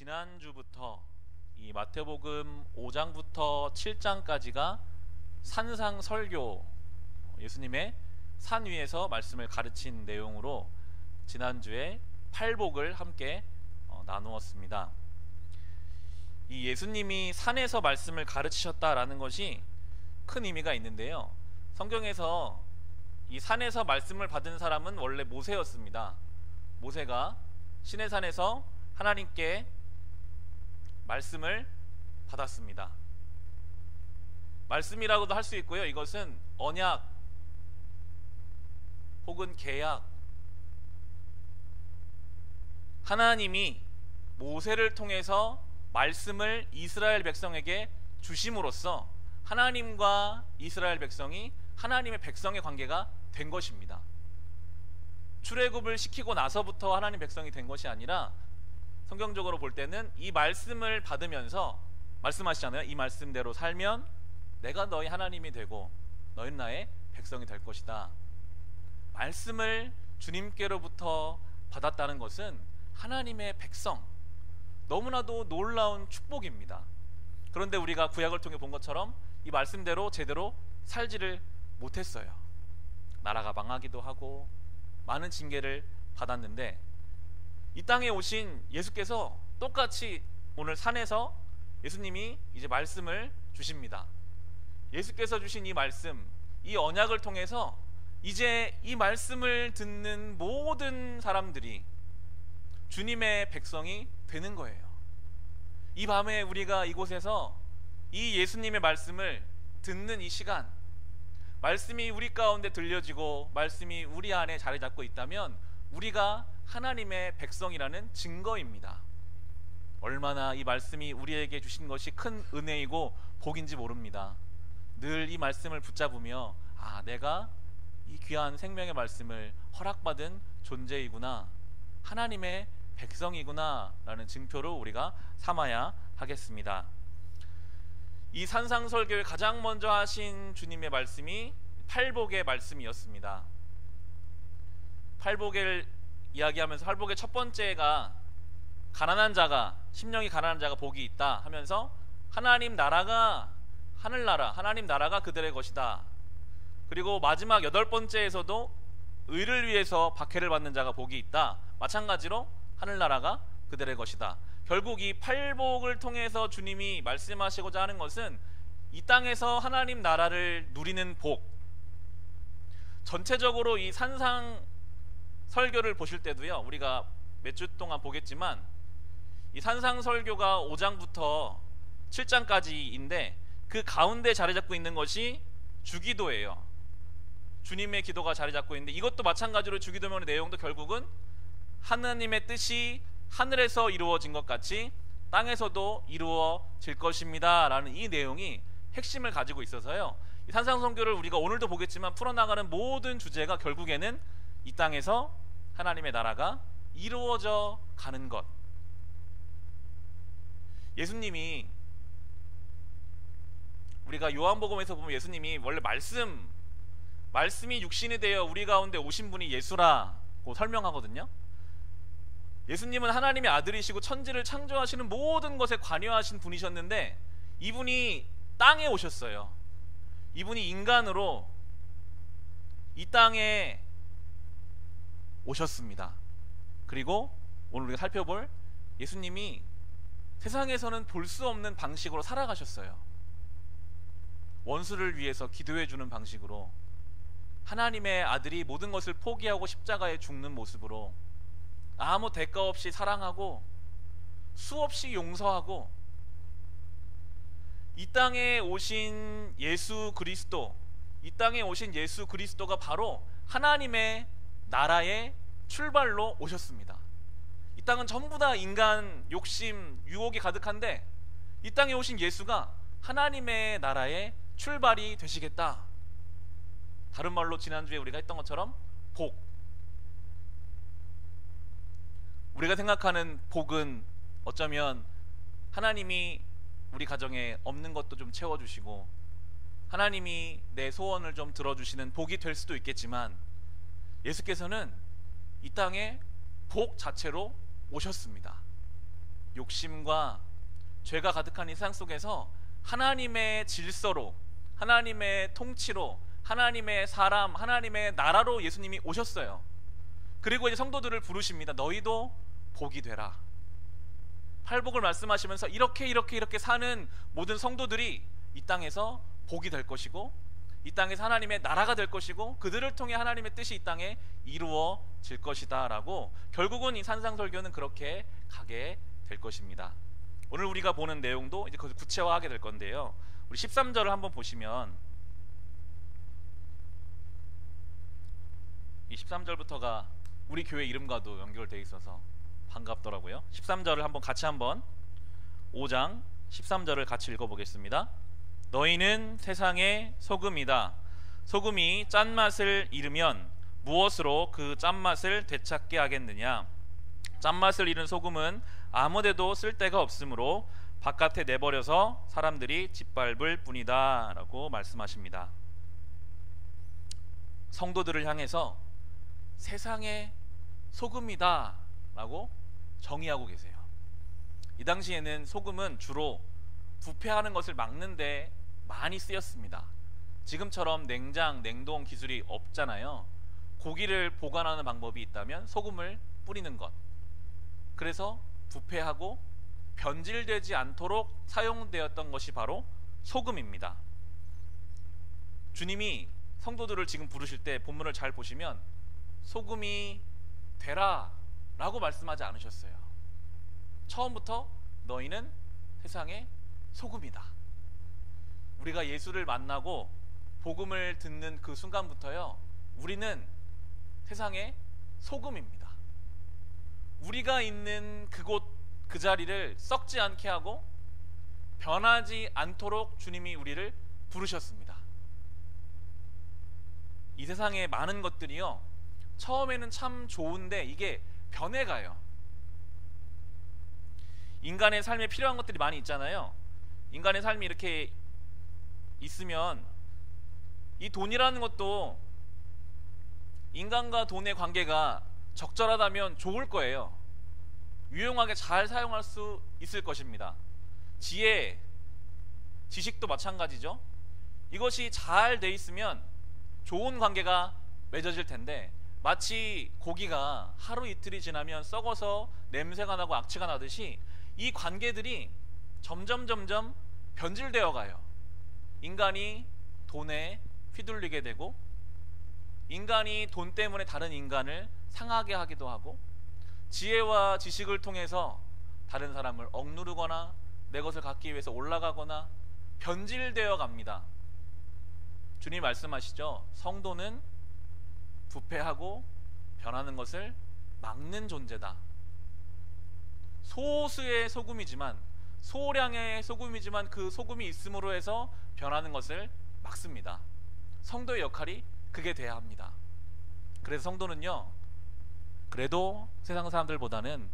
지난주부터 이 마태복음 5장부터 7장까지가 산상 설교, 예수님의 산 위에서 말씀을 가르친 내용으로 지난주에 팔복을 함께 나누었습니다. 이 예수님이 산에서 말씀을 가르치셨다라는 것이 큰 의미가 있는데요, 성경에서 이 산에서 말씀을 받은 사람은 원래 모세였습니다. 모세가 시내산에서 하나님께 말씀을 받았습니다. 말씀이라고도 할 수 있고요, 이것은 언약 혹은 계약, 하나님이 모세를 통해서 말씀을 이스라엘 백성에게 주심으로써 하나님과 이스라엘 백성이 하나님의 백성의 관계가 된 것입니다. 출애굽을 시키고 나서부터 하나님 백성이 된 것이 아니라 성경적으로 볼 때는 이 말씀을 받으면서 말씀하시잖아요. 이 말씀대로 살면 내가 너희 하나님이 되고 너희는 나의 백성이 될 것이다. 말씀을 주님께로부터 받았다는 것은 하나님의 백성, 너무나도 놀라운 축복입니다. 그런데 우리가 구약을 통해 본 것처럼 이 말씀대로 제대로 살지를 못했어요. 나라가 망하기도 하고 많은 징계를 받았는데, 이 땅에 오신 예수께서 똑같이 오늘 산에서 예수님이 이제 말씀을 주십니다. 예수께서 주신 이 말씀, 이 언약을 통해서 이제 이 말씀을 듣는 모든 사람들이 주님의 백성이 되는 거예요. 이 밤에 우리가 이곳에서 이 예수님의 말씀을 듣는 이 시간, 말씀이 우리 가운데 들려지고 말씀이 우리 안에 자리 잡고 있다면 우리가 하나님의 백성이라는 증거입니다. 얼마나 이 말씀이 우리에게 주신 것이 큰 은혜이고 복인지 모릅니다. 늘 이 말씀을 붙잡으며 내가 이 귀한 생명의 말씀을 허락받은 존재이구나, 하나님의 백성이구나 라는 증표로 우리가 삼아야 하겠습니다. 이 산상설교를 가장 먼저 하신 주님의 말씀이 팔복의 말씀이었습니다. 팔복을 이야기하면서 팔복의 첫 번째가 가난한 자가, 심령이 가난한 자가 복이 있다 하면서 하나님 나라가 하늘나라, 하나님 나라가 그들의 것이다. 그리고 마지막 여덟 번째에서도 의를 위해서 박해를 받는 자가 복이 있다. 마찬가지로 하늘나라가 그들의 것이다. 결국 이 팔복을 통해서 주님이 말씀하시고자 하는 것은 이 땅에서 하나님 나라를 누리는 복, 전체적으로 이 산상 설교를 보실 때도요, 우리가 몇 주 동안 보겠지만 이 산상 설교가 5장부터 7장까지인데 그 가운데 자리 잡고 있는 것이 주기도예요. 주님의 기도가 자리 잡고 있는데, 이것도 마찬가지로 주기도문의 내용도 결국은 하나님의 뜻이 하늘에서 이루어진 것 같이 땅에서도 이루어질 것입니다 라는 이 내용이 핵심을 가지고 있어서요, 이 산상선교를 우리가 오늘도 보겠지만 풀어나가는 모든 주제가 결국에는 이 땅에서 하나님의 나라가 이루어져 가는 것. 예수님이, 우리가 요한복음에서 보면 예수님이 원래 말씀이 육신이 되어 우리 가운데 오신 분이 예수라고 설명하거든요. 예수님은 하나님의 아들이시고 천지를 창조하시는 모든 것에 관여하신 분이셨는데 이분이 땅에 오셨어요. 이분이 인간으로 이 땅에 오셨습니다. 그리고 오늘 우리가 살펴볼 예수님이 세상에서는 볼 수 없는 방식으로 살아가셨어요. 원수를 위해서 기도해 주는 방식으로, 하나님의 아들이 모든 것을 포기하고 십자가에 죽는 모습으로 아무 대가 없이 사랑하고 수없이 용서하고, 이 땅에 오신 예수 그리스도, 이 땅에 오신 예수 그리스도가 바로 하나님의 나라의 출발로 오셨습니다. 이 땅은 전부 다 인간 욕심, 유혹이 가득한데 이 땅에 오신 예수가 하나님의 나라의 출발이 되시겠다. 다른 말로 지난주에 우리가 했던 것처럼 복, 우리가 생각하는 복은 어쩌면 하나님이 우리 가정에 없는 것도 좀 채워주시고 하나님이 내 소원을 좀 들어주시는 복이 될 수도 있겠지만, 예수께서는 이 땅에 복 자체로 오셨습니다. 욕심과 죄가 가득한 이 세상 속에서 하나님의 질서로, 하나님의 통치로, 하나님의 사람, 하나님의 나라로 예수님이 오셨어요. 그리고 이제 성도들을 부르십니다. 너희도 복이 되라. 팔복을 말씀하시면서 이렇게 사는 모든 성도들이 이 땅에서 복이 될 것이고, 이 땅에서 하나님의 나라가 될 것이고, 그들을 통해 하나님의 뜻이 이 땅에 이루어질 것이다 라고, 결국은 이 산상설교는 그렇게 가게 될 것입니다. 오늘 우리가 보는 내용도 이제 그것을 구체화하게 될 건데요, 우리 13절을 한번 보시면, 이 13절부터가 우리 교회 이름과도 연결되어 있어서 반갑더라고요. 13절을 같이 5장 13절을 같이 읽어보겠습니다. 너희는 세상의 소금이다. 소금이 짠맛을 잃으면 무엇으로 그 짠맛을 되찾게 하겠느냐. 짠맛을 잃은 소금은 아무데도 쓸데가 없으므로 바깥에 내버려서 사람들이 짓밟을 뿐이다 라고 말씀하십니다. 성도들을 향해서 세상의 소금이다 라고 정의하고 계세요. 이 당시에는 소금은 주로 부패하는 것을 막는 데 많이 쓰였습니다. 지금처럼 냉장, 냉동 기술이 없잖아요. 고기를 보관하는 방법이 있다면 소금을 뿌리는 것, 그래서 부패하고 변질되지 않도록 사용되었던 것이 바로 소금입니다. 주님이 성도들을 지금 부르실 때 본문을 잘 보시면 소금이 되라 라고 말씀하지 않으셨어요. 처음부터 너희는 세상의 소금이다. 우리가 예수를 만나고 복음을 듣는 그 순간부터요, 우리는 세상의 소금입니다. 우리가 있는 그곳, 그 자리를 썩지 않게 하고 변하지 않도록 주님이 우리를 부르셨습니다. 이 세상의 많은 것들이요, 처음에는 참 좋은데 이게 변해가요. 인간의 삶에 필요한 것들이 많이 있잖아요. 인간의 삶이 이렇게 있으면 이 돈이라는 것도 인간과 돈의 관계가 적절하다면 좋을 거예요. 유용하게 잘 사용할 수 있을 것입니다. 지혜, 지식도 마찬가지죠. 이것이 잘 돼 있으면 좋은 관계가 맺어질 텐데, 마치 고기가 하루 이틀이 지나면 썩어서 냄새가 나고 악취가 나듯이 이 관계들이 점점 변질되어 가요. 인간이 돈에 휘둘리게 되고, 인간이 돈 때문에 다른 인간을 상하게 하기도 하고, 지혜와 지식을 통해서 다른 사람을 억누르거나 내 것을 갖기 위해서 올라가거나 변질되어 갑니다. 주님 말씀하시죠. 성도는 부패하고 변하는 것을 막는 존재다. 소수의 소금이지만, 소량의 소금이지만 그 소금이 있음으로 해서 변하는 것을 막습니다. 성도의 역할이 그게 돼야 합니다. 그래서 성도는요, 그래도 세상 사람들보다는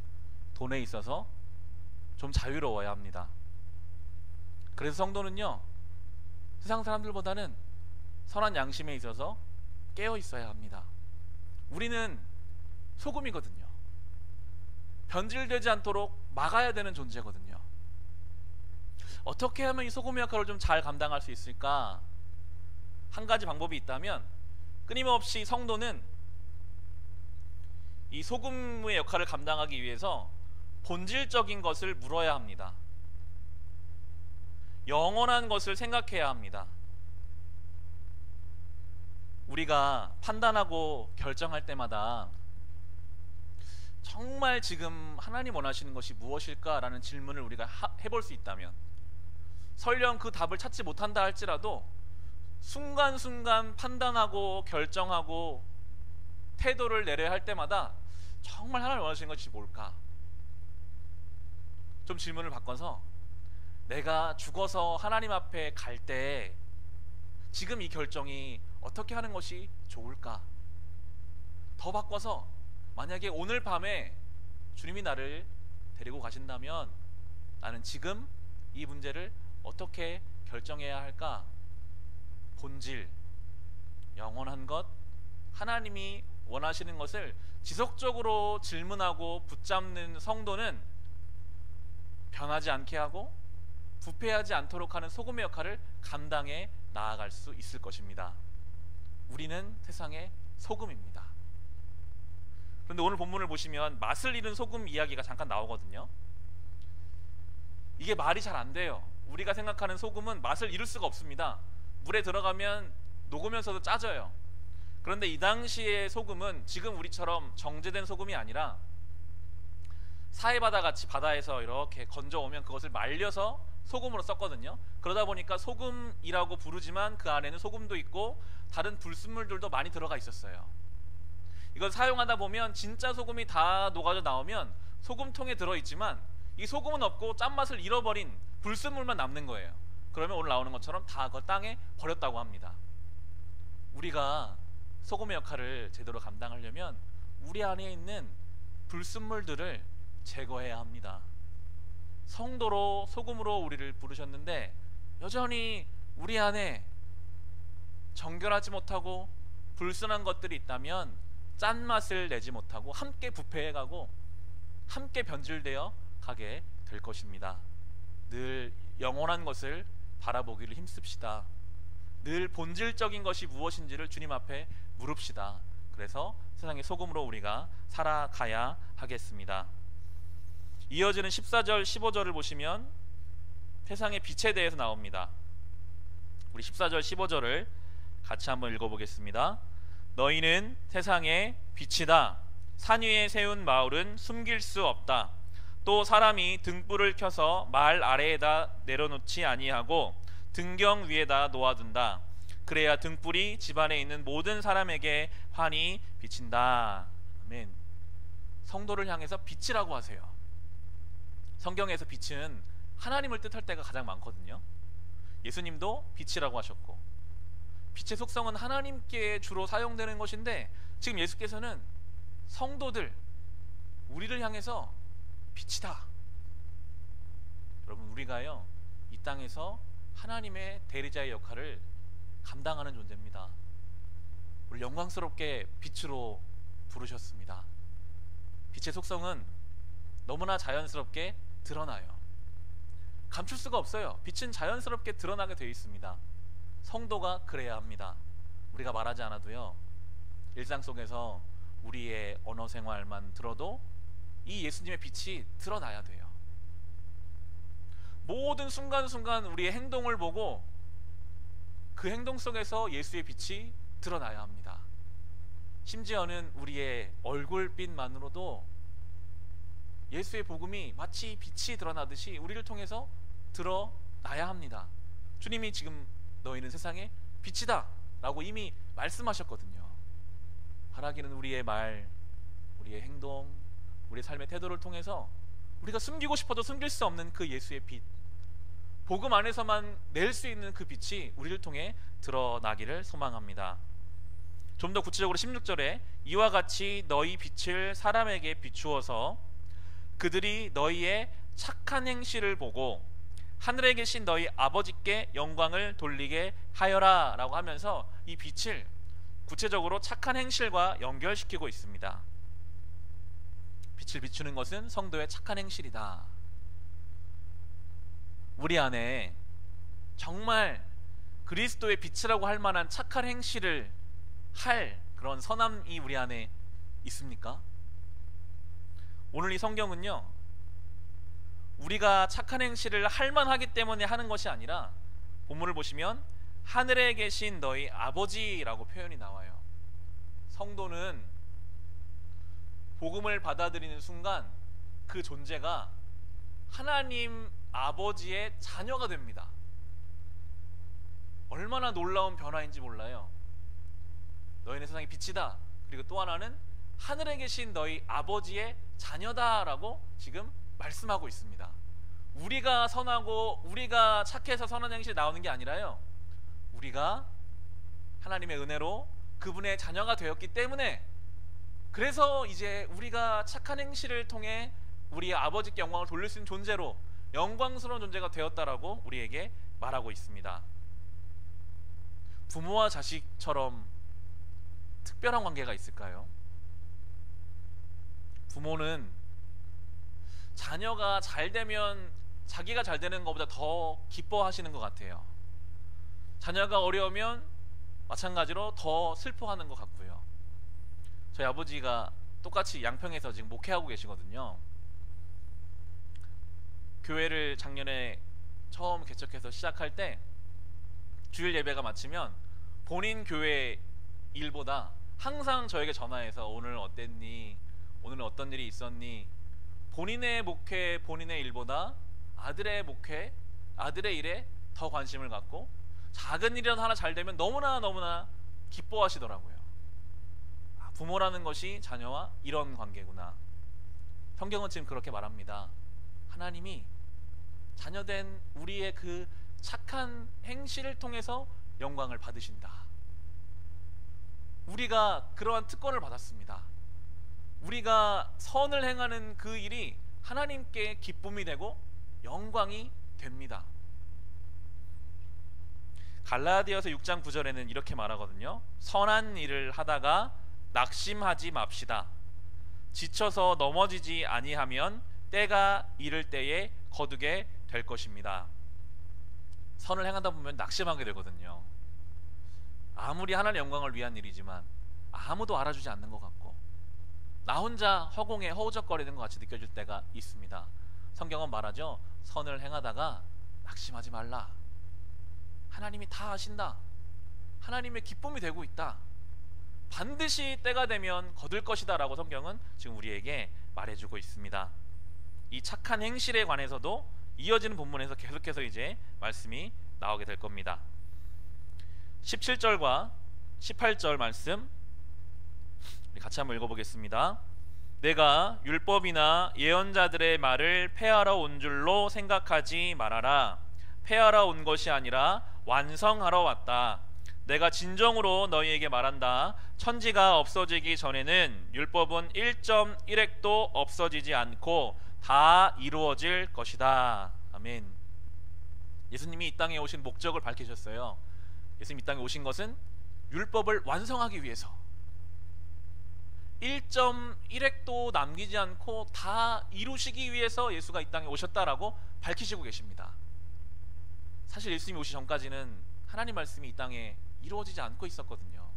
돈에 있어서 좀 자유로워야 합니다. 그래서 성도는요, 세상 사람들보다는 선한 양심에 있어서 깨어 있어야 합니다. 우리는 소금이거든요. 변질되지 않도록 막아야 되는 존재거든요. 어떻게 하면 이 소금의 역할을 좀 잘 감당할 수 있을까? 한 가지 방법이 있다면, 끊임없이 성도는 이 소금의 역할을 감당하기 위해서 본질적인 것을 물어야 합니다. 영원한 것을 생각해야 합니다. 우리가 판단하고 결정할 때마다 정말 지금 하나님 원하시는 것이 무엇일까라는 질문을 우리가 해볼 수 있다면, 설령 그 답을 찾지 못한다 할지라도 순간순간 판단하고 결정하고 태도를 내려야 할 때마다 정말 하나님 원하시는 것이 뭘까? 좀 질문을 바꿔서, 내가 죽어서 하나님 앞에 갈 때 지금 이 결정이 어떻게 하는 것이 좋을까? 더 바꿔서, 만약에 오늘 밤에 주님이 나를 데리고 가신다면 나는 지금 이 문제를 어떻게 결정해야 할까? 본질, 영원한 것, 하나님이 원하시는 것을 지속적으로 질문하고 붙잡는 성도는 변하지 않게 하고 부패하지 않도록 하는 소금의 역할을 감당해 나아갈 수 있을 것입니다. 우리는 세상의 소금입니다. 그런데 오늘 본문을 보시면 맛을 잃은 소금 이야기가 잠깐 나오거든요. 이게 말이 잘 안 돼요. 우리가 생각하는 소금은 맛을 잃을 수가 없습니다. 물에 들어가면 녹으면서도 짜져요. 그런데 이 당시의 소금은 지금 우리처럼 정제된 소금이 아니라 사해바다 같이 바다에서 이렇게 건져오면 그것을 말려서 소금으로 썼거든요. 그러다 보니까 소금이라고 부르지만 그 안에는 소금도 있고 다른 불순물들도 많이 들어가 있었어요. 이걸 사용하다 보면 진짜 소금이 다 녹아져 나오면 소금통에 들어있지만 이 소금은 없고 짠맛을 잃어버린 불순물만 남는 거예요. 그러면 오늘 나오는 것처럼 다 그 땅에 버렸다고 합니다. 우리가 소금의 역할을 제대로 감당하려면 우리 안에 있는 불순물들을 제거해야 합니다. 성도로 소금으로 우리를 부르셨는데 여전히 우리 안에 정결하지 못하고 불순한 것들이 있다면 짠맛을 내지 못하고 함께 부패해가고 함께 변질되어 가게 될 것입니다. 늘 영원한 것을 바라보기를 힘씁시다. 늘 본질적인 것이 무엇인지를 주님 앞에 물읍시다. 그래서 세상의 소금으로 우리가 살아가야 하겠습니다. 이어지는 14절 15절을 보시면 세상의 빛에 대해서 나옵니다. 우리 14절 15절을 같이 한번 읽어보겠습니다. 너희는 세상의 빛이다. 산 위에 세운 마을은 숨길 수 없다. 또 사람이 등불을 켜서 말 아래에다 내려놓지 아니하고 등경 위에다 놓아둔다. 그래야 등불이 집안에 있는 모든 사람에게 환히 비친다. 아멘. 성도를 향해서 빛이라고 하세요. 성경에서 빛은 하나님을 뜻할 때가 가장 많거든요. 예수님도 빛이라고 하셨고 빛의 속성은 하나님께 주로 사용되는 것인데 지금 예수께서는 성도들 우리를 향해서 빛이다. 여러분 우리가요 이 땅에서 하나님의 대리자의 역할을 감당하는 존재입니다. 우리 영광스럽게 빛으로 부르셨습니다. 빛의 속성은 너무나 자연스럽게 드러나요. 감출 수가 없어요. 빛은 자연스럽게 드러나게 되어 있습니다. 성도가 그래야 합니다. 우리가 말하지 않아도요 일상 속에서 우리의 언어 생활만 들어도 이 예수님의 빛이 드러나야 돼요. 모든 순간순간 우리의 행동을 보고 그 행동 속에서 예수의 빛이 드러나야 합니다. 심지어는 우리의 얼굴빛만으로도 예수의 복음이 마치 빛이 드러나듯이 우리를 통해서 드러나야 합니다. 주님이 지금 너희는 세상의 빛이다 라고 이미 말씀하셨거든요. 바라기는 우리의 말, 우리의 행동, 우리의 삶의 태도를 통해서 우리가 숨기고 싶어도 숨길 수 없는 그 예수의 빛, 복음 안에서만 낼 수 있는 그 빛이 우리를 통해 드러나기를 소망합니다. 좀 더 구체적으로 16절에 이와 같이 너희 빛을 사람에게 비추어서 그들이 너희의 착한 행실을 보고 하늘에 계신 너희 아버지께 영광을 돌리게 하여라 라고 하면서 이 빛을 구체적으로 착한 행실과 연결시키고 있습니다. 빛을 비추는 것은 성도의 착한 행실이다. 우리 안에 정말 그리스도의 빛이라고 할 만한 착한 행실을 할 그런 선함이 우리 안에 있습니까? 오늘 이 성경은요 우리가 착한 행실을 할 만하기 때문에 하는 것이 아니라 본문을 보시면 하늘에 계신 너희 아버지라고 표현이 나와요. 성도는 복음을 받아들이는 순간 그 존재가 하나님 아버지의 자녀가 됩니다. 얼마나 놀라운 변화인지 몰라요. 너희는 세상의 빛이다. 그리고 또 하나는 하늘에 계신 너희 아버지의 자녀다라고 지금 말씀하고 있습니다. 우리가 선하고 우리가 착해서 선한 행실이 나오는 게 아니라요 우리가 하나님의 은혜로 그분의 자녀가 되었기 때문에 그래서 이제 우리가 착한 행실을 통해 우리 아버지께 영광을 돌릴 수 있는 존재로 영광스러운 존재가 되었다라고 우리에게 말하고 있습니다. 부모와 자식처럼 특별한 관계가 있을까요? 부모는 자녀가 잘 되면 자기가 잘 되는 것보다 더 기뻐하시는 것 같아요. 자녀가 어려우면 마찬가지로 더 슬퍼하는 것 같고요. 저희 아버지가 똑같이 양평에서 지금 목회하고 계시거든요. 교회를 작년에 처음 개척해서 시작할 때 주일 예배가 마치면 본인 교회 일보다 항상 저에게 전화해서 오늘 어땠니? 오늘은 어떤 일이 있었니? 본인의 목회, 본인의 일보다 아들의 목회, 아들의 일에 더 관심을 갖고 작은 일이라도 하나 잘 되면 너무나 기뻐하시더라고요. 부모라는 것이 자녀와 이런 관계구나. 성경은 지금 그렇게 말합니다. 하나님이 자녀된 우리의 그 착한 행실을 통해서 영광을 받으신다. 우리가 그러한 특권을 받았습니다. 우리가 선을 행하는 그 일이 하나님께 기쁨이 되고 영광이 됩니다. 갈라디아서 6장 9절에는 이렇게 말하거든요. 선한 일을 하다가 낙심하지 맙시다. 지쳐서 넘어지지 아니하면 때가 이를 때에 거두게 될 것입니다. 선을 행하다 보면 낙심하게 되거든요. 아무리 하나님의 영광을 위한 일이지만 아무도 알아주지 않는 것 같고 나 혼자 허공에 허우적거리는 것 같이 느껴질 때가 있습니다. 성경은 말하죠. 선을 행하다가 낙심하지 말라. 하나님이 다 아신다. 하나님의 기쁨이 되고 있다. 반드시 때가 되면 거둘 것이다 라고 성경은 지금 우리에게 말해주고 있습니다. 이 착한 행실에 관해서도 이어지는 본문에서 계속해서 이제 말씀이 나오게 될 겁니다. 17절과 18절 말씀 우리 같이 한번 읽어보겠습니다. 내가 율법이나 예언자들의 말을 폐하러 온 줄로 생각하지 말아라. 폐하러 온 것이 아니라 완성하러 왔다. 내가 진정으로 너희에게 말한다. 천지가 없어지기 전에는 율법은 1.1획도 없어지지 않고 다 이루어질 것이다. 아멘. 예수님이 이 땅에 오신 목적을 밝히셨어요. 예수님 이 땅에 오신 것은 율법을 완성하기 위해서 1.1획도 남기지 않고 다 이루시기 위해서 예수가 이 땅에 오셨다라고 밝히시고 계십니다. 사실 예수님이 오시기 전까지는 하나님 말씀이 이 땅에 이루어지지 않고 있었거든요.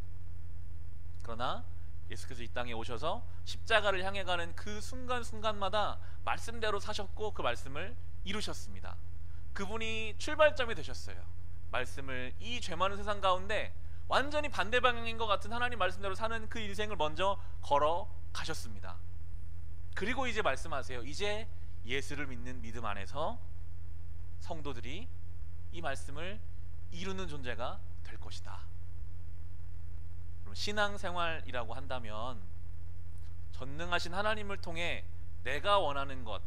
그러나 예수께서 이 땅에 오셔서 십자가를 향해 가는 그 순간순간마다 말씀대로 사셨고 그 말씀을 이루셨습니다. 그분이 출발점이 되셨어요. 말씀을 이 죄 많은 세상 가운데 완전히 반대 방향인 것 같은 하나님 말씀대로 사는 그 인생을 먼저 걸어 가셨습니다. 그리고 이제 말씀하세요. 이제 예수를 믿는 믿음 안에서 성도들이 이 말씀을 이루는 존재가 될 것이다. 신앙생활이라고 한다면 전능하신 하나님을 통해 내가 원하는 것,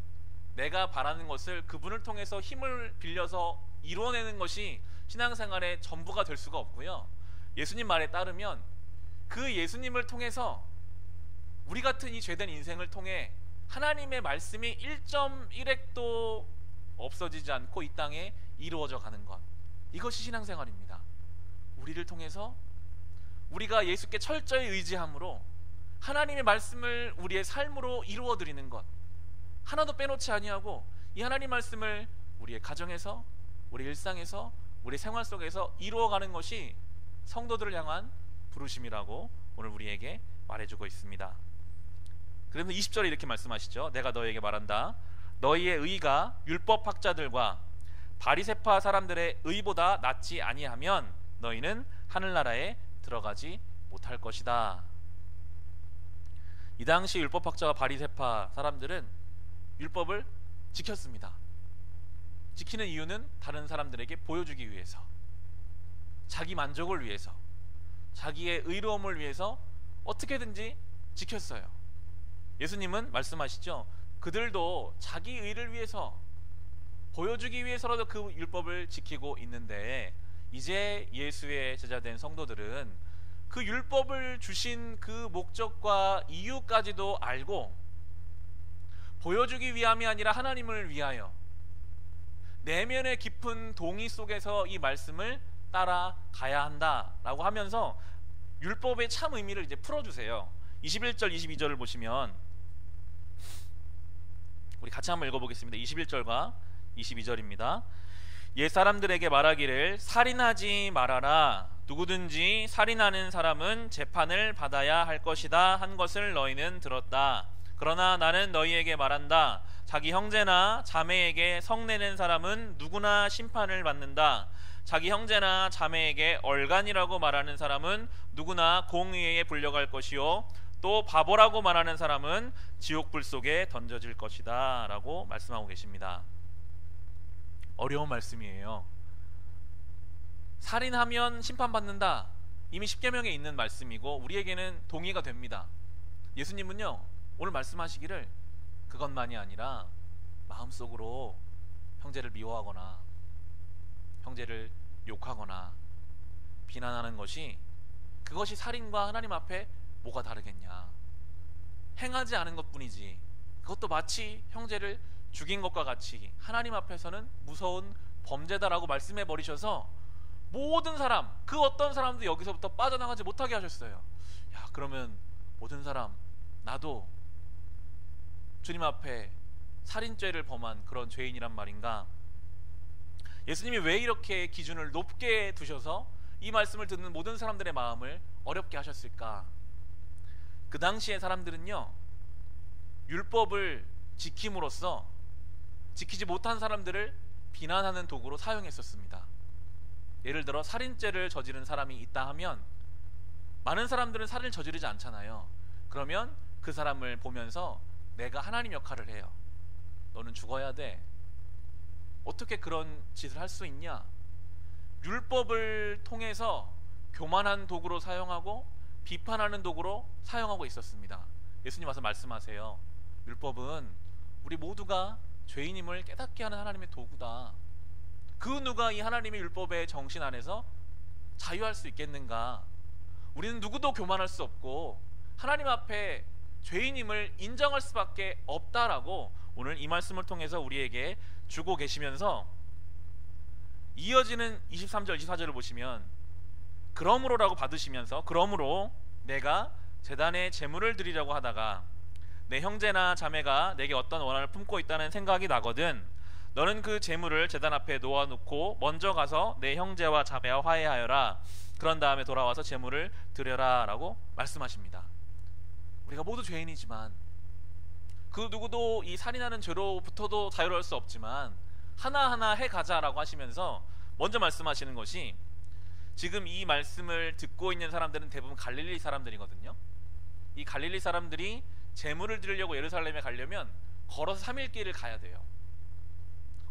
내가 바라는 것을 그분을 통해서 힘을 빌려서 이루어내는 것이 신앙생활의 전부가 될 수가 없고요. 예수님 말에 따르면 그 예수님을 통해서 우리 같은 이 죄된 인생을 통해 하나님의 말씀이 1.1획도 없어지지 않고 이 땅에 이루어져 가는 것, 이것이 신앙생활입니다. 우리를 통해서 우리가 예수께 철저히 의지함으로 하나님의 말씀을 우리의 삶으로 이루어드리는 것, 하나도 빼놓지 아니하고 이 하나님 말씀을 우리의 가정에서, 우리 일상에서, 우리 생활 속에서 이루어가는 것이 성도들을 향한 부르심이라고 오늘 우리에게 말해주고 있습니다. 그러면 20절에 이렇게 말씀하시죠. 내가 너희에게 말한다. 너희의 의가 율법학자들과 바리새파 사람들의 의보다 낫지 아니하면 너희는 하늘나라에 들어가지 못할 것이다. 이 당시 율법학자와 바리새파 사람들은 율법을 지켰습니다. 지키는 이유는 다른 사람들에게 보여주기 위해서, 자기 만족을 위해서, 자기의 의로움을 위해서 어떻게든지 지켰어요. 예수님은 말씀하시죠. 그들도 자기 의를 위해서, 보여주기 위해서라도 그 율법을 지키고 있는데, 이제 예수의 제자된 성도들은 그 율법을 주신 그 목적과 이유까지도 알고 보여주기 위함이 아니라 하나님을 위하여 내면의 깊은 동의 속에서 이 말씀을 따라가야 한다라고 하면서 율법의 참 의미를 이제 풀어주세요. 21절 22절을 보시면 우리 같이 한번 읽어보겠습니다. 21절과 22절입니다. 옛 사람들에게 말하기를 살인하지 말아라. 누구든지 살인하는 사람은 재판을 받아야 할 것이다 한 것을 너희는 들었다. 그러나 나는 너희에게 말한다. 자기 형제나 자매에게 성내는 사람은 누구나 심판을 받는다. 자기 형제나 자매에게 얼간이라고 말하는 사람은 누구나 공의회에 불려갈 것이요 또 바보라고 말하는 사람은 지옥불 속에 던져질 것이다 라고 말씀하고 계십니다. 어려운 말씀이에요. 살인하면 심판받는다, 이미 십계명에 있는 말씀이고 우리에게는 동의가 됩니다. 예수님은요 오늘 말씀하시기를 그것만이 아니라 마음속으로 형제를 미워하거나 형제를 욕하거나 비난하는 것이, 그것이 살인과 하나님 앞에 뭐가 다르겠냐. 행하지 않은 것뿐이지 그것도 마치 형제를 죽인 것과 같이 하나님 앞에서는 무서운 범죄다라고 말씀해 버리셔서 모든 사람, 그 어떤 사람도 여기서부터 빠져나가지 못하게 하셨어요. 야, 그러면 모든 사람, 나도 주님 앞에 살인죄를 범한 그런 죄인이란 말인가? 예수님이 왜 이렇게 기준을 높게 두셔서 이 말씀을 듣는 모든 사람들의 마음을 어렵게 하셨을까? 그 당시의 사람들은요 율법을 지킴으로써 지키지 못한 사람들을 비난하는 도구로 사용했었습니다. 예를 들어 살인죄를 저지른 사람이 있다 하면 많은 사람들은 살인을 저지르지 않잖아요. 그러면 그 사람을 보면서 내가 하나님 역할을 해요. 너는 죽어야 돼. 어떻게 그런 짓을 할 수 있냐? 율법을 통해서 교만한 도구로 사용하고 비판하는 도구로 사용하고 있었습니다. 예수님 와서 말씀하세요. 율법은 우리 모두가 죄인임을 깨닫게 하는 하나님의 도구다. 그 누가 이 하나님의 율법의 정신 안에서 자유할 수 있겠는가? 우리는 누구도 교만할 수 없고 하나님 앞에 죄인임을 인정할 수밖에 없다라고 오늘 이 말씀을 통해서 우리에게 주고 계시면서, 이어지는 23절 24절을 보시면 그러므로라고 받으시면서, 그러므로 내가 제단에 제물을 드리려고 하다가 내 형제나 자매가 내게 어떤 원한을 품고 있다는 생각이 나거든 너는 그 제물을 제단 앞에 놓아놓고 먼저 가서 내 형제와 자매와 화해하여라. 그런 다음에 돌아와서 제물을 드려라 라고 말씀하십니다. 우리가 모두 죄인이지만 그 누구도 이 살인하는 죄로부터도 자유로울 수 없지만 하나하나 해가자라고 하시면서 먼저 말씀하시는 것이, 지금 이 말씀을 듣고 있는 사람들은 대부분 갈릴리 사람들이거든요. 이 갈릴리 사람들이 제물을 드리려고 예루살렘에 가려면 걸어서 3일 길을 가야 돼요.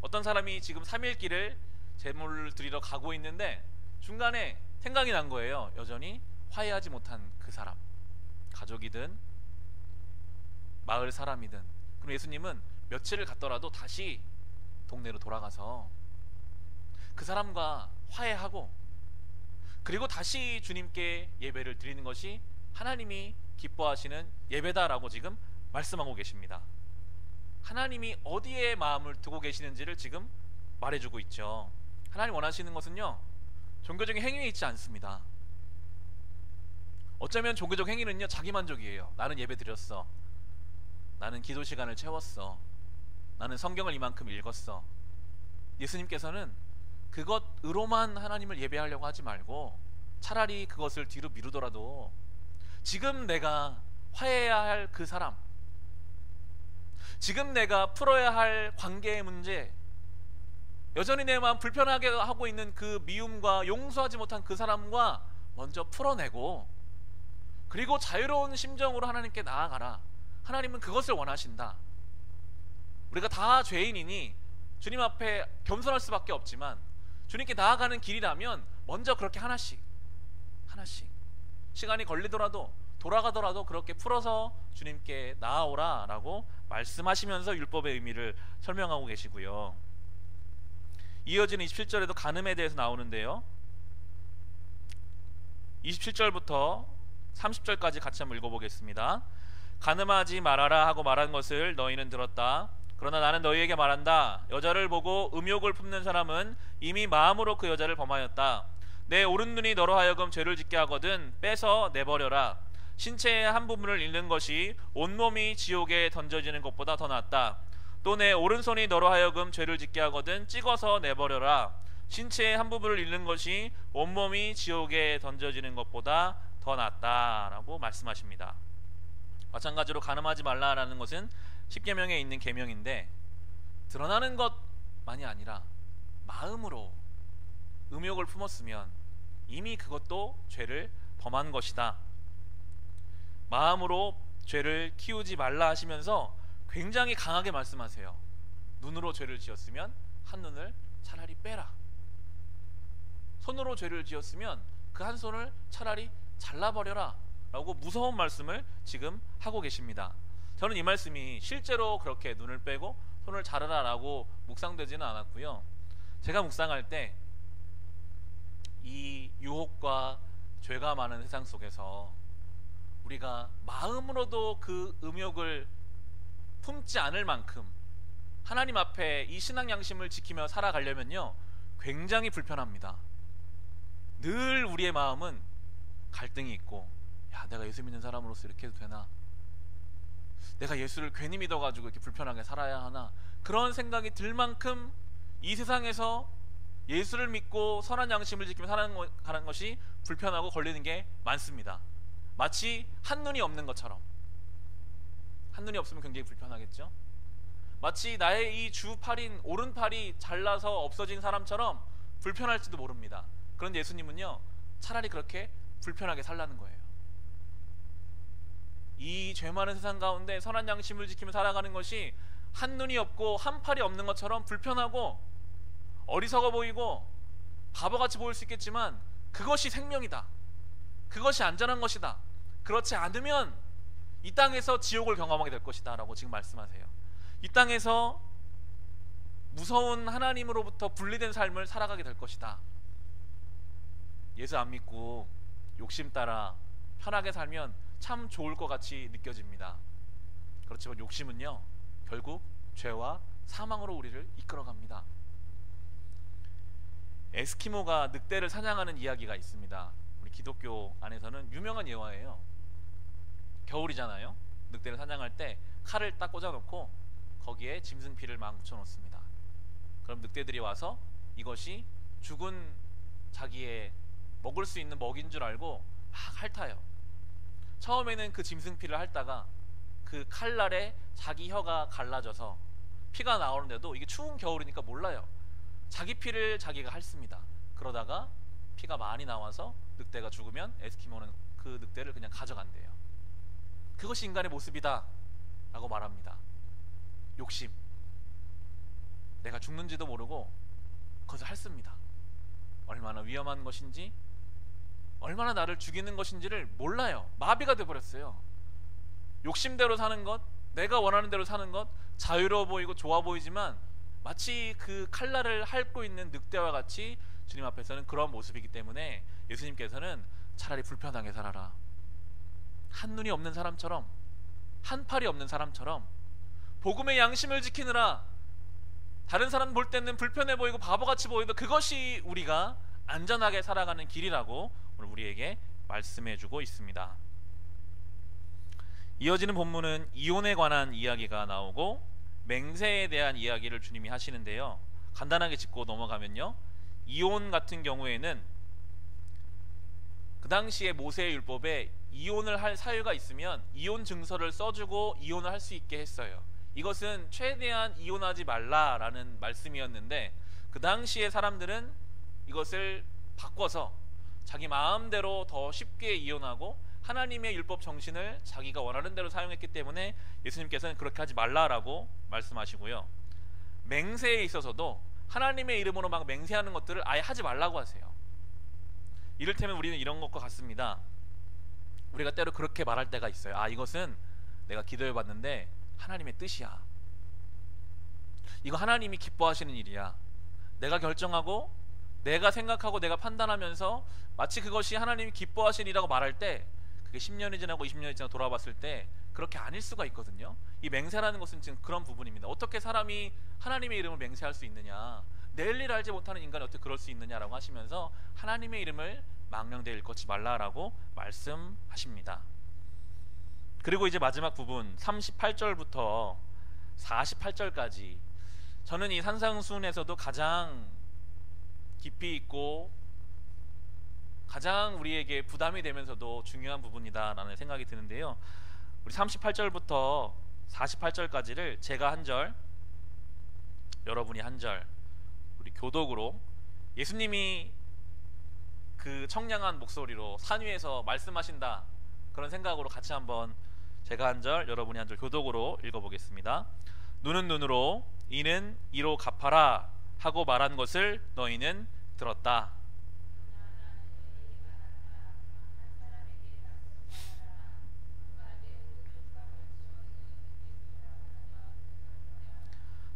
어떤 사람이 지금 3일 길을 제물을 드리러 가고 있는데 중간에 생각이 난 거예요. 여전히 화해하지 못한 그 사람, 가족이든 마을 사람이든. 그럼 예수님은 며칠을 갔더라도 다시 동네로 돌아가서 그 사람과 화해하고 그리고 다시 주님께 예배를 드리는 것이 하나님이 기뻐하시는 예배다라고 지금 말씀하고 계십니다. 하나님이 어디에 마음을 두고 계시는지를 지금 말해주고 있죠. 하나님 원하시는 것은요 종교적인 행위에 있지 않습니다. 어쩌면 종교적 행위는요 자기만족이에요. 나는 예배 드렸어, 나는 기도 시간을 채웠어, 나는 성경을 이만큼 읽었어. 예수님께서는 그것으로만 하나님을 예배하려고 하지 말고 차라리 그것을 뒤로 미루더라도 지금 내가 화해해야 할 그 사람, 지금 내가 풀어야 할 관계의 문제, 여전히 내 마음 불편하게 하고 있는 그 미움과 용서하지 못한 그 사람과 먼저 풀어내고 그리고 자유로운 심정으로 하나님께 나아가라. 하나님은 그것을 원하신다. 우리가 다 죄인이니 주님 앞에 겸손할 수밖에 없지만 주님께 나아가는 길이라면 먼저 그렇게 하나씩 시간이 걸리더라도 돌아가더라도 그렇게 풀어서 주님께 나아오라 라고 말씀하시면서 율법의 의미를 설명하고 계시고요. 이어지는 27절에도 간음에 대해서 나오는데요, 27절부터 30절까지 같이 한번 읽어보겠습니다. 간음하지 말아라 하고 말한 것을 너희는 들었다. 그러나 나는 너희에게 말한다. 여자를 보고 음욕을 품는 사람은 이미 마음으로 그 여자를 범하였다. 내 오른눈이 너로 하여금 죄를 짓게 하거든 빼서 내버려라. 신체의 한 부분을 잃는 것이 온몸이 지옥에 던져지는 것보다 더 낫다. 또 내 오른손이 너로 하여금 죄를 짓게 하거든 찍어서 내버려라. 신체의 한 부분을 잃는 것이 온몸이 지옥에 던져지는 것보다 더 낫다라고 말씀하십니다. 마찬가지로 간음하지 말라라는 것은 십계명에 있는 계명인데, 드러나는 것만이 아니라 마음으로 음욕을 품었으면 이미 그것도 죄를 범한 것이다. 마음으로 죄를 키우지 말라 하시면서 굉장히 강하게 말씀하세요. 눈으로 죄를 지었으면 한 눈을 차라리 빼라. 손으로 죄를 지었으면 그 한 손을 차라리 잘라버려라 라고 무서운 말씀을 지금 하고 계십니다. 저는 이 말씀이 실제로 그렇게 눈을 빼고 손을 자르라 라고 묵상되지는 않았고요. 제가 묵상할 때 이 유혹과 죄가 많은 세상 속에서 우리가 마음으로도 그 음욕을 품지 않을 만큼 하나님 앞에 이 신앙 양심을 지키며 살아가려면요, 굉장히 불편합니다. 늘 우리의 마음은 갈등이 있고, 야, 내가 예수 믿는 사람으로서 이렇게 해도 되나? 내가 예수를 괜히 믿어가지고 이렇게 불편하게 살아야 하나? 그런 생각이 들 만큼 이 세상에서 예수를 믿고 선한 양심을 지키며 살아가는 것이 불편하고 걸리는 게 많습니다. 마치 한눈이 없는 것처럼. 한눈이 없으면 굉장히 불편하겠죠? 마치 나의 이 주팔인 오른팔이 잘라서 없어진 사람처럼 불편할지도 모릅니다. 그런데 예수님은요, 차라리 그렇게 불편하게 살라는 거예요. 이 죄 많은 세상 가운데 선한 양심을 지키며 살아가는 것이 한눈이 없고 한 팔이 없는 것처럼 불편하고 어리석어 보이고 바보같이 보일 수 있겠지만 그것이 생명이다. 그것이 안전한 것이다. 그렇지 않으면 이 땅에서 지옥을 경험하게 될 것이다 라고 지금 말씀하세요. 이 땅에서 무서운 하나님으로부터 분리된 삶을 살아가게 될 것이다. 예수 안 믿고 욕심 따라 편하게 살면 참 좋을 것 같이 느껴집니다. 그렇지만 욕심은요, 결국 죄와 사망으로 우리를 이끌어갑니다. 에스키모가 늑대를 사냥하는 이야기가 있습니다. 우리 기독교 안에서는 유명한 예화예요. 겨울이잖아요. 늑대를 사냥할 때 칼을 딱 꽂아놓고 거기에 짐승피를 막 묻혀놓습니다. 그럼 늑대들이 와서 이것이 죽은 자기의 먹을 수 있는 먹인 줄 알고 막 핥아요. 처음에는 그 짐승피를 핥다가 그 칼날에 자기 혀가 갈라져서 피가 나오는데도 이게 추운 겨울이니까 몰라요. 자기 피를 자기가 핥습니다. 그러다가 피가 많이 나와서 늑대가 죽으면 에스키모는 그 늑대를 그냥 가져간대요. 그것이 인간의 모습이다 라고 말합니다. 욕심. 내가 죽는지도 모르고 그것을 핥습니다. 얼마나 위험한 것인지, 얼마나 나를 죽이는 것인지를 몰라요. 마비가 돼버렸어요. 욕심대로 사는 것, 내가 원하는 대로 사는 것, 자유로워 보이고 좋아 보이지만 마치 그 칼날을 핥고 있는 늑대와 같이 주님 앞에서는 그런 모습이기 때문에 예수님께서는 차라리 불편하게 살아라. 한 눈이 없는 사람처럼, 한 팔이 없는 사람처럼 복음의 양심을 지키느라 다른 사람 볼 때는 불편해 보이고 바보같이 보이도 그것이 우리가 안전하게 살아가는 길이라고 오늘 우리에게 말씀해주고 있습니다. 이어지는 본문은 이혼에 관한 이야기가 나오고 맹세에 대한 이야기를 주님이 하시는데요, 간단하게 짚고 넘어가면요, 이혼 같은 경우에는 그 당시에 모세의 율법에 이혼을 할 사유가 있으면 이혼 증서를 써주고 이혼을 할 수 있게 했어요. 이것은 최대한 이혼하지 말라라는 말씀이었는데 그 당시에 사람들은 이것을 바꿔서 자기 마음대로 더 쉽게 이혼하고 하나님의 율법 정신을 자기가 원하는 대로 사용했기 때문에 예수님께서는 그렇게 하지 말라라고 말씀하시고요, 맹세에 있어서도 하나님의 이름으로 막 맹세하는 것들을 아예 하지 말라고 하세요. 이를테면 우리는 이런 것과 같습니다. 우리가 때로 그렇게 말할 때가 있어요. 아, 이것은 내가 기도해 봤는데 하나님의 뜻이야. 이거 하나님이 기뻐하시는 일이야. 내가 결정하고 내가 생각하고 내가 판단하면서 마치 그것이 하나님이 기뻐하시는 일이라고 말할 때 그게 10년이 지나고 20년이 지나고 돌아봤을 때 그렇게 아닐 수가 있거든요. 이 맹세라는 것은 지금 그런 부분입니다. 어떻게 사람이 하나님의 이름을 맹세할 수 있느냐, 내일 일 알지 못하는 인간이 어떻게 그럴 수 있느냐라고 하시면서 하나님의 이름을 망령되이 일컫지 말라라고 말씀하십니다. 그리고 이제 마지막 부분 38절부터 48절까지 저는 이 산상수훈에서도 가장 깊이 있고 가장 우리에게 부담이 되면서도 중요한 부분이다 라는 생각이 드는데요, 우리 38절부터 48절까지를 제가 한 절, 여러분이 한 절, 우리 교독으로 예수님이 그 청량한 목소리로 산 위에서 말씀하신다, 그런 생각으로 같이 한번 제가 한 절, 여러분이 한 절 교독으로 읽어보겠습니다. 눈은 눈으로 이는 이로 갚아라 하고 말한 것을 너희는 들었다.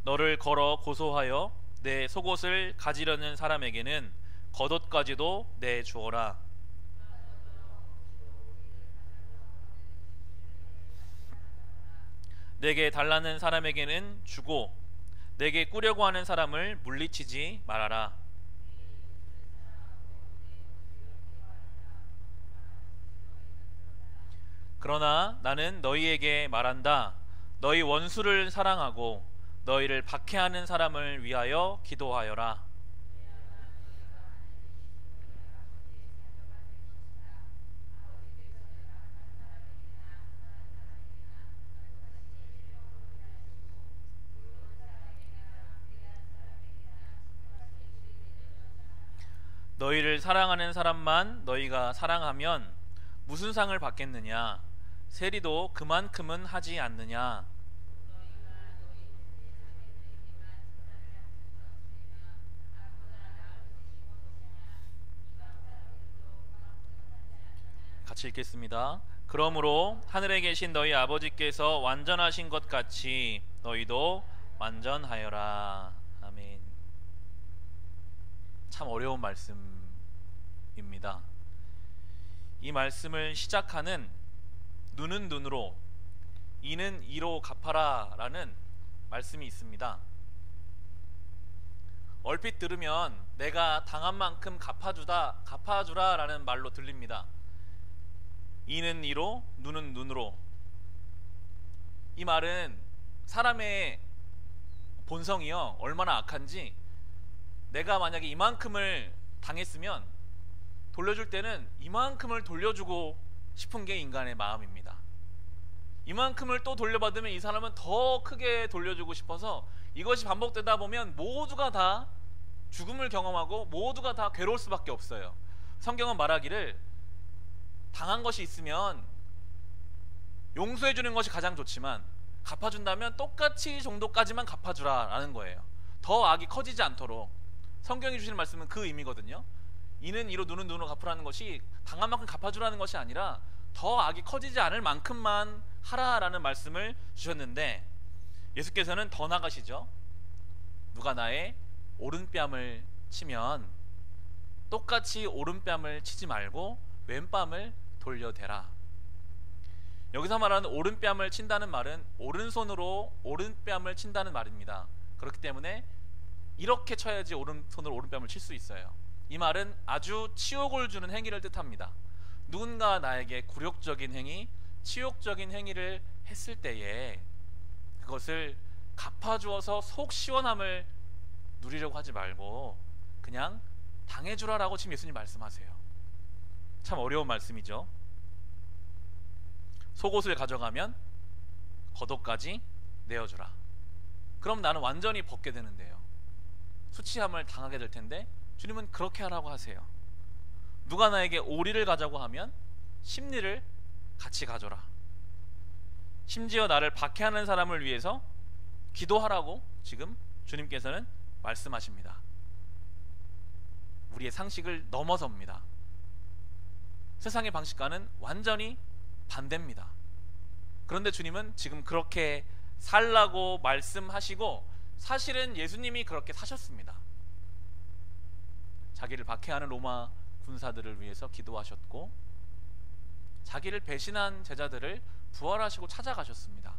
너를 걸어 고소하여 내 속옷을 가지려는 사람에게는 겉옷까지도 내주어라. 내게 달라는 사람에게는 주고 내게 꾸려고 하는 사람을 물리치지 말아라. 그러나 나는 너희에게 말한다. 너희 원수를 사랑하고 너희를 박해하는 사람을 위하여 기도하여라. 너희를 사랑하는 사람만 너희가 사랑하면 무슨 상을 받겠느냐? 세리도 그만큼은 하지 않느냐? 같이 읽겠습니다. 그러므로 하늘에 계신 너희 아버지께서 완전하신 것 같이 너희도 완전하여라. 아멘. 참 어려운 말씀입니다. 이 말씀을 시작하는 눈은 눈으로 이는 이로 갚아라 라는 말씀이 있습니다. 얼핏 들으면 내가 당한 만큼 갚아주라 라는 말로 들립니다. 이는 이로 눈은 눈으로. 이 말은 사람의 본성이요 얼마나 악한지, 내가 만약에 이만큼을 당했으면 돌려줄 때는 이만큼을 돌려주고 싶은 게 인간의 마음입니다. 이만큼을 또 돌려받으면 이 사람은 더 크게 돌려주고 싶어서 이것이 반복되다 보면 모두가 다 죽음을 경험하고 모두가 다 괴로울 수밖에 없어요. 성경은 말하기를 당한 것이 있으면 용서해 주는 것이 가장 좋지만 갚아준다면 똑같이 정도까지만 갚아주라 라는 거예요. 더 악이 커지지 않도록. 성경이 주시는 말씀은 그 의미거든요. 이는 이로 눈은 눈으로 갚으라는 것이 당한 만큼 갚아주라는 것이 아니라 더 악이 커지지 않을 만큼만 하라라는 말씀을 주셨는데, 예수께서는 더 나가시죠. 누가 나의 오른뺨을 치면 똑같이 오른뺨을 치지 말고 왼뺨을 돌려대라. 여기서 말하는 오른뺨을 친다는 말은 오른손으로 오른뺨을 친다는 말입니다. 그렇기 때문에 이렇게 쳐야지 오른손으로 오른뺨을 칠 수 있어요. 이 말은 아주 치욕을 주는 행위를 뜻합니다. 누군가 나에게 굴욕적인 행위, 치욕적인 행위를 했을 때에 그것을 갚아주어서 속 시원함을 누리려고 하지 말고 그냥 당해주라라고 지금 예수님 말씀하세요. 참 어려운 말씀이죠. 속옷을 가져가면 겉옷까지 내어주라. 그럼 나는 완전히 벗게 되는데요, 수치함을 당하게 될 텐데 주님은 그렇게 하라고 하세요. 누가 나에게 오리를 가자고 하면 심리를 같이 가져라. 심지어 나를 박해하는 사람을 위해서 기도하라고 지금 주님께서는 말씀하십니다. 우리의 상식을 넘어섭니다. 세상의 방식과는 완전히 반대입니다. 그런데 주님은 지금 그렇게 살라고 말씀하시고, 사실은 예수님이 그렇게 사셨습니다. 자기를 박해하는 로마 군사들을 위해서 기도하셨고, 자기를 배신한 제자들을 부활하시고 찾아가셨습니다.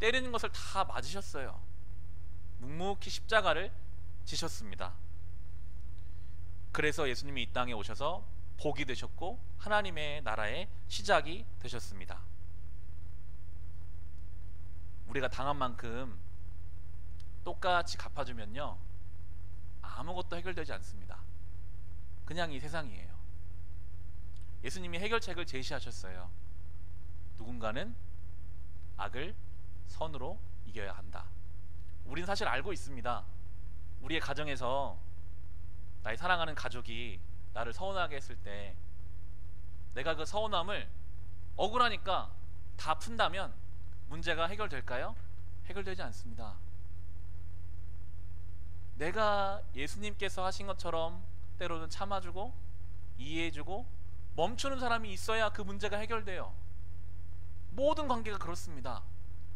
때리는 것을 다 맞으셨어요. 묵묵히 십자가를 지셨습니다. 그래서 예수님이 이 땅에 오셔서 복이 되셨고 하나님의 나라의 시작이 되셨습니다. 우리가 당한 만큼 똑같이 갚아주면요, 아무것도 해결되지 않습니다. 그냥 이 세상이에요. 예수님이 해결책을 제시하셨어요. 누군가는 악을 선으로 이겨야 한다. 우린 사실 알고 있습니다. 우리의 가정에서 나의 사랑하는 가족이 나를 서운하게 했을 때 내가 그 서운함을 억울하니까 다 푼다면 문제가 해결될까요? 해결되지 않습니다. 내가 예수님께서 하신 것처럼 때로는 참아주고 이해해주고 멈추는 사람이 있어야 그 문제가 해결돼요. 모든 관계가 그렇습니다.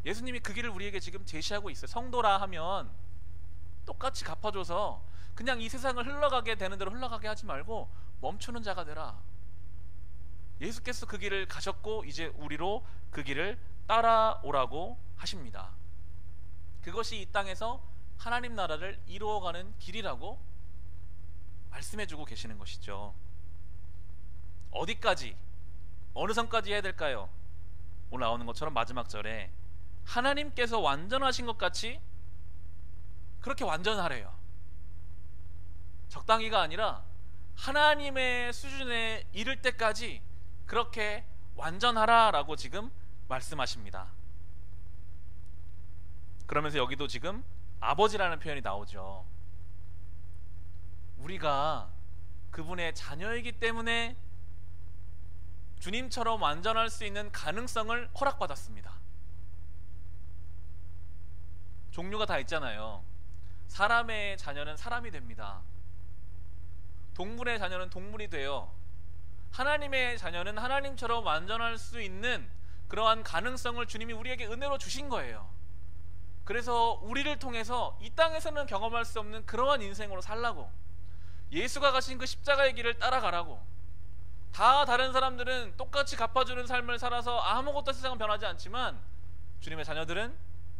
예수님이 그 길을 우리에게 지금 제시하고 있어요. 성도라 하면 똑같이 갚아줘서 그냥 이 세상을 흘러가게 되는 대로 흘러가게 하지 말고 멈추는 자가 되라. 예수께서 그 길을 가셨고 이제 우리로 그 길을 따라오라고 하십니다. 그것이 이 땅에서 하나님 나라를 이루어가는 길이라고 말씀해주고 계시는 것이죠. 어디까지, 어느 선까지 해야 될까요? 오늘 나오는 것처럼 마지막 절에 하나님께서 완전하신 것 같이 그렇게 완전하래요. 적당히가 아니라 하나님의 수준에 이를 때까지 그렇게 완전하라라고 지금 말씀하십니다. 그러면서 여기도 지금 아버지라는 표현이 나오죠. 우리가 그분의 자녀이기 때문에 주님처럼 완전할 수 있는 가능성을 허락받았습니다. 종류가 다 있잖아요. 사람의 자녀는 사람이 됩니다. 동물의 자녀는 동물이 돼요. 하나님의 자녀는 하나님처럼 완전할 수 있는 그러한 가능성을 주님이 우리에게 은혜로 주신 거예요. 그래서 우리를 통해서 이 땅에서는 경험할 수 없는 그러한 인생으로 살라고, 예수가 가신 그 십자가의 길을 따라가라고. 다 다른 사람들은 똑같이 갚아주는 삶을 살아서 아무것도 세상은 변하지 않지만 주님의 자녀들은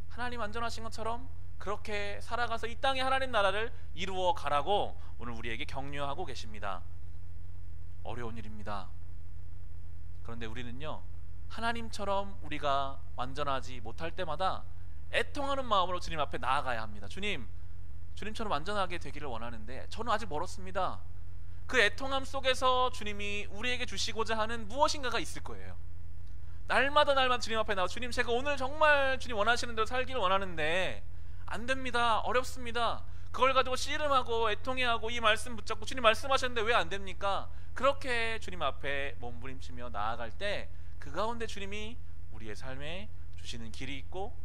하나님 완전하신 것처럼 그렇게 살아가서 이 땅에 하나님 나라를 이루어 가라고 오늘 우리에게 격려하고 계십니다. 어려운 일입니다. 그런데 우리는요, 하나님처럼 우리가 완전하지 못할 때마다 애통하는 마음으로 주님 앞에 나아가야 합니다. 주님처럼 완전하게 되기를 원하는데 저는 아직 멀었습니다. 그 애통함 속에서 주님이 우리에게 주시고자 하는 무엇인가가 있을 거예요. 날마다 주님 앞에 나와, 주님, 제가 오늘 정말 주님 원하시는 대로 살기를 원하는데 안 됩니다. 어렵습니다. 그걸 가지고 씨름하고 애통해하고 이 말씀 붙잡고 주님 말씀하셨는데 왜 안 됩니까? 그렇게 주님 앞에 몸부림치며 나아갈 때 그 가운데 주님이 우리의 삶에 주시는 길이 있고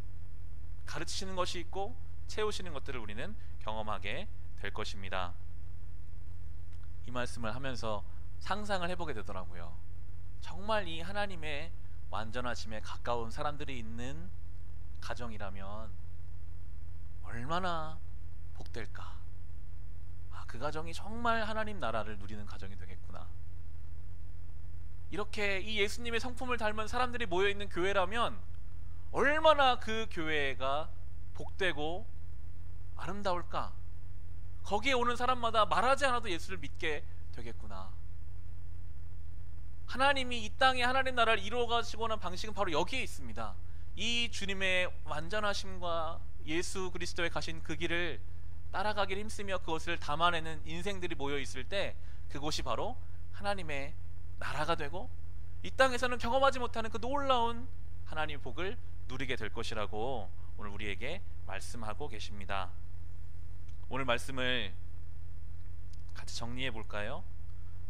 가르치시는 것이 있고 채우시는 것들을 우리는 경험하게 될 것입니다. 이 말씀을 하면서 상상을 해보게 되더라고요. 정말 이 하나님의 완전하심에 가까운 사람들이 있는 가정이라면 얼마나 복될까. 그 가정이 정말 하나님 나라를 누리는 가정이 되겠구나. 이렇게 이 예수님의 성품을 닮은 사람들이 모여있는 교회라면 얼마나 그 교회가 복되고 아름다울까. 거기에 오는 사람마다 말하지 않아도 예수를 믿게 되겠구나. 하나님이 이 땅에 하나님 나라를 이루어 가시고 는 방식은 바로 여기에 있습니다. 이 주님의 완전하심과 예수 그리스도에 가신 그 길을 따라가기를 힘쓰며 그것을 담아내는 인생들이 모여 있을 때 그곳이 바로 하나님의 나라가 되고 이 땅에서는 경험하지 못하는 그 놀라운 하나님의 복을 누리게 될 것이라고 오늘 우리에게 말씀하고 계십니다. 오늘 말씀을 같이 정리해 볼까요?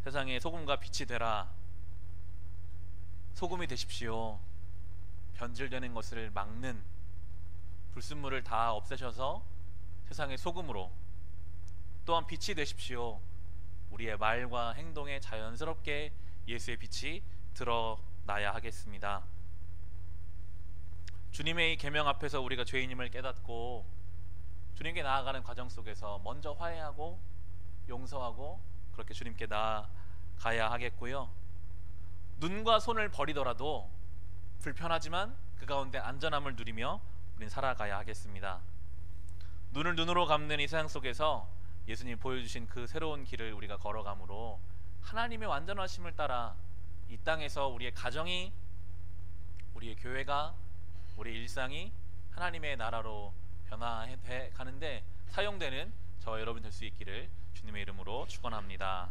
세상에 소금과 빛이 되라. 소금이 되십시오. 변질되는 것을 막는 불순물을 다 없애셔서 세상의 소금으로, 또한 빛이 되십시오. 우리의 말과 행동에 자연스럽게 예수의 빛이 드러나야 하겠습니다. 주님의 이 계명 앞에서 우리가 죄인임을 깨닫고 주님께 나아가는 과정 속에서 먼저 화해하고 용서하고 그렇게 주님께 나아가야 하겠고요. 눈과 손을 버리더라도 불편하지만 그 가운데 안전함을 누리며 우린 살아가야 하겠습니다. 눈을 눈으로 감는 이 세상 속에서 예수님이 보여주신 그 새로운 길을 우리가 걸어가므로 하나님의 완전하심을 따라 이 땅에서 우리의 가정이, 우리의 교회가, 우리의 일상이 하나님의 나라로 변화해 가는데 사용되는 저와 여러분 될 수 있기를 주님의 이름으로 축원합니다.